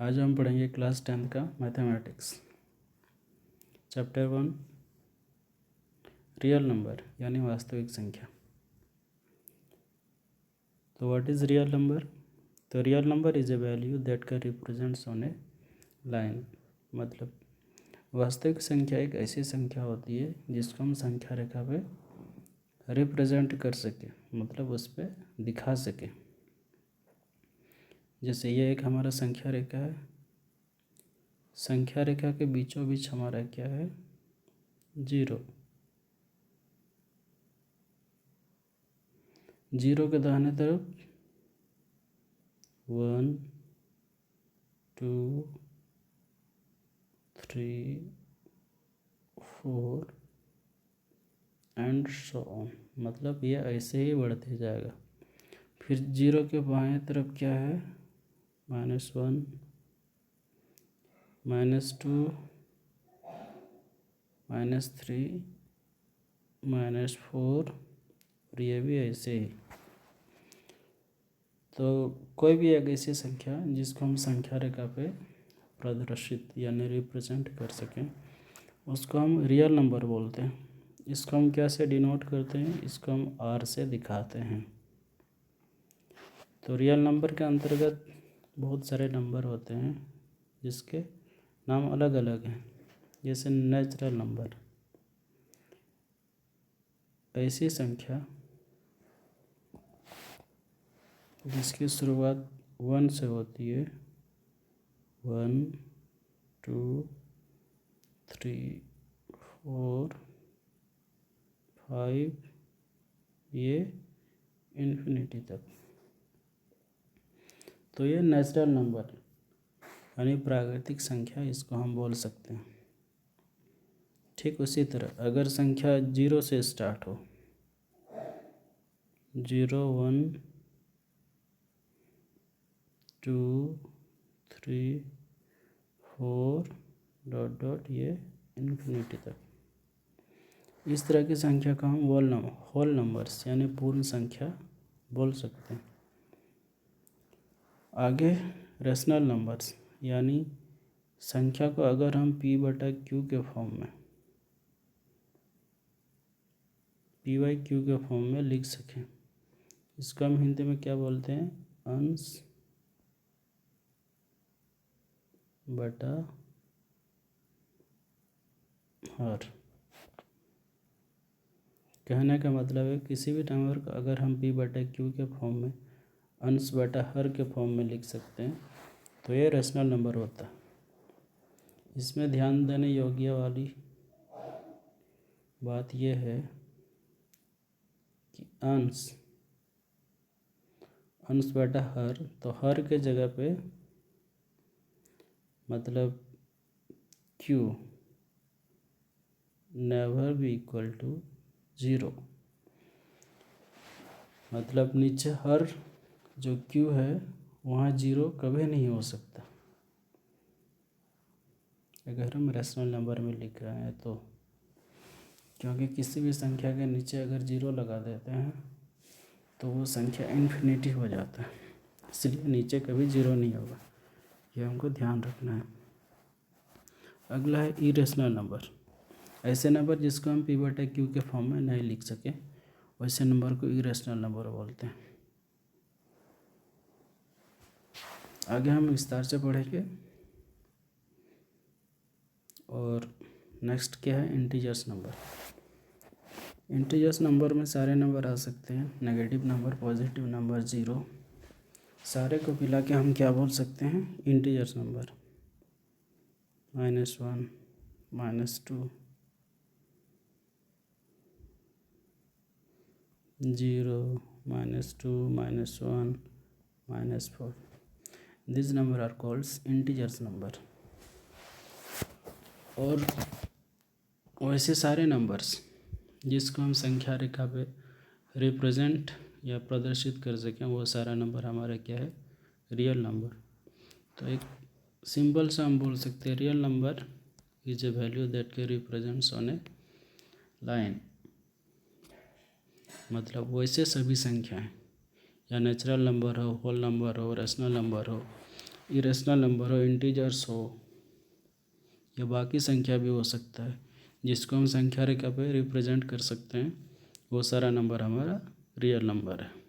आज हम पढ़ेंगे क्लास 10th का मैथमेटिक्स चैप्टर 1 रियल नंबर यानी वास्तविक संख्या। तो व्हाट इज़ रियल नंबर? तो real number is a value that can represents on A line. मतलब वास्तविक संख्या एक ऐसी संख्या होती है जिसको हम संख्या रेखा पे रिप्रेजेंट कर सके, मतलब उस पर दिखा सके। जैसे ये एक हमारा संख्या रेखा है, संख्या रेखा के बीचों बीच हमारा क्या है? 0। 0 के दाहिने तरफ 1 2 3 4 एंड सो ऑन। मतलब ये ऐसे ही बढ़ते जाएगा। फिर 0 के बाएं तरफ क्या है? -1 -2 -3 -4 और ये भी ऐसे ही। तो कोई भी एक ऐसी संख्या जिसको हम संख्या रेखा पे प्रदर्शित यानी रिप्रेजेंट कर सकें उसको हम रियल नंबर बोलते हैं। इसको हम क्या से डिनोट करते हैं? इसको हम R से दिखाते हैं। तो रियल नंबर के अंतर्गत बहुत सारे नंबर होते हैं जिसके नाम अलग अलग हैं। जैसे नेचुरल नंबर, ऐसी संख्या जिसकी शुरुआत 1 से होती है। 1 2 3 4 5 ये इन्फिनिटी तक। तो ये नेचुरल नंबर यानी प्राकृतिक संख्या, इसको हम बोल सकते हैं। ठीक उसी तरह अगर संख्या 0 से स्टार्ट हो, 0 1 2 3 4 ... ये इन्फिनिटी तक, इस तरह की संख्या को हम होल नंबर्स यानी पूर्ण संख्या बोल सकते हैं। आगे रेशनल नंबर्स यानी संख्या को अगर हम P/Q के फॉर्म में, P/Q के फॉर्म में लिख सकें, इसको हम हिंदी में क्या बोलते हैं? अंश बटा हर। कहने का मतलब है किसी भी नंबर को अगर हम P/Q के फॉर्म में अंश बटा हर के फॉर्म में लिख सकते हैं तो ये रेशनल नंबर होता है। इसमें ध्यान देने योग्य वाली बात यह है कि अंश बटा हर, तो हर के जगह पे मतलब Q never be equal to 0। मतलब नीचे हर जो Q है वहाँ 0 कभी नहीं हो सकता अगर हम रेशनल नंबर में लिख रहे हैं तो, क्योंकि किसी भी संख्या के नीचे अगर 0 लगा देते हैं तो वो संख्या इन्फिनिटी हो जाता है, इसलिए नीचे कभी 0 नहीं होगा। ये हमको ध्यान रखना है। अगला है इरेशनल नंबर, ऐसे नंबर जिसको हम P/Q के फॉर्म में नहीं लिख सके वैसे नंबर को इरेशनल नंबर बोलते हैं। आगे हम विस्तार से पढ़ेंगे। और नेक्स्ट क्या है? Integers number. इंटीजर्स नंबर में सारे नंबर आ सकते हैं, नेगेटिव नंबर, पॉजिटिव नंबर, 0, सारे को मिला के हम क्या बोल सकते हैं? Integers number. -1 -2 0 -2 -1 -4, these number are called integers number। और वैसे सारे नंबर्स जिसको हम संख्या रेखा पे रिप्रेजेंट या प्रदर्शित कर सकें वो सारा नंबर हमारा क्या है? Real number. तो एक सिंपल सा हम बोल सकते हैं real number is a value that के रिप्रेजेंट्स ऑन ए लाइन। मतलब वैसे सभी संख्याएं, या नेचुरल नंबर हो, होल नंबर हो, रेशनल नंबर हो, इरेशनल नंबर हो, इंटीजर्स हो या बाकी संख्या भी हो सकता है, जिसको हम संख्या रेखा पे रिप्रेजेंट कर सकते हैं, वो सारा नंबर हमारा रियल नंबर है।